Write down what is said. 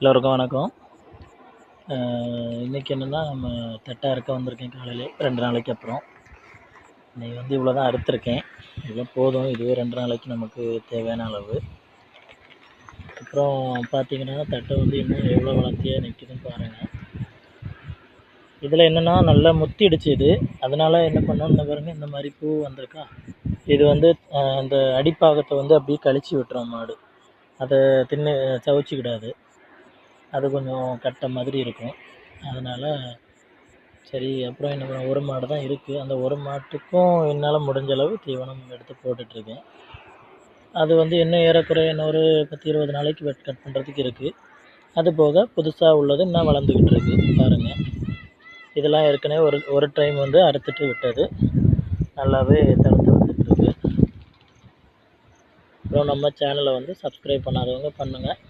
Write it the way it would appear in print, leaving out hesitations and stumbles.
எல்லோருக்கும் வணக்கம். இன்றைக்கி என்னென்னா நம்ம தட்டை அறுக்க வந்திருக்கேன் காலையிலே 2 நாளைக்கு அப்புறம். இன்றைக்கி வந்து இவ்வளோ தான் அறுத்துருக்கேன். இவ்வளோ போதும். இதுவே 2 நாளைக்கு நமக்கு தேவையான அளவு. அப்புறம் பார்த்திங்கன்னா தட்டை வந்து இன்னும் எவ்வளோ வளர்த்தியாக நிற்கிதுன்னு பாருங்கள். இதில் என்னென்னா நல்லா முத்திடுச்சு இது. அதனால் என்ன பண்ணோம், இந்த பாருங்க இந்த மாதிரி பூ வந்திருக்கா. இது வந்து அந்த அடிப்பாகத்தை வந்து அப்படியே கழிச்சு விட்டுரும் மாடு. அதை தின்னு சவிச்சிக்கிடாது. அது கொஞ்சம் கட்டை மாதிரி இருக்கும். அதனால் சரி, அப்புறம் என்ன பண்ண, ஒரு மாடு தான் இருக்குது. அந்த ஒரு மாட்டுக்கும் என்னால் முடிஞ்ச அளவு தீவனம் எடுத்து போட்டுட்ருக்கேன். அது வந்து இன்னும் ஏறக்குறைய இன்னொரு 10-20 நாளைக்கு கட் பண்ணுறதுக்கு இருக்குது. அது போக புதுசாக உள்ளது இன்னும் வளர்ந்துக்கிட்டு இருக்குது பாருங்கள். இதெல்லாம் ஏற்கனவே ஒரு டைம் வந்து அறுத்துட்டு விட்டது. நல்லாவே தடுத்து வந்துட்டுருக்கு. அப்புறம் நம்ம சேனலை வந்து சப்ஸ்கிரைப் பண்ணாதவங்க பண்ணுங்கள்.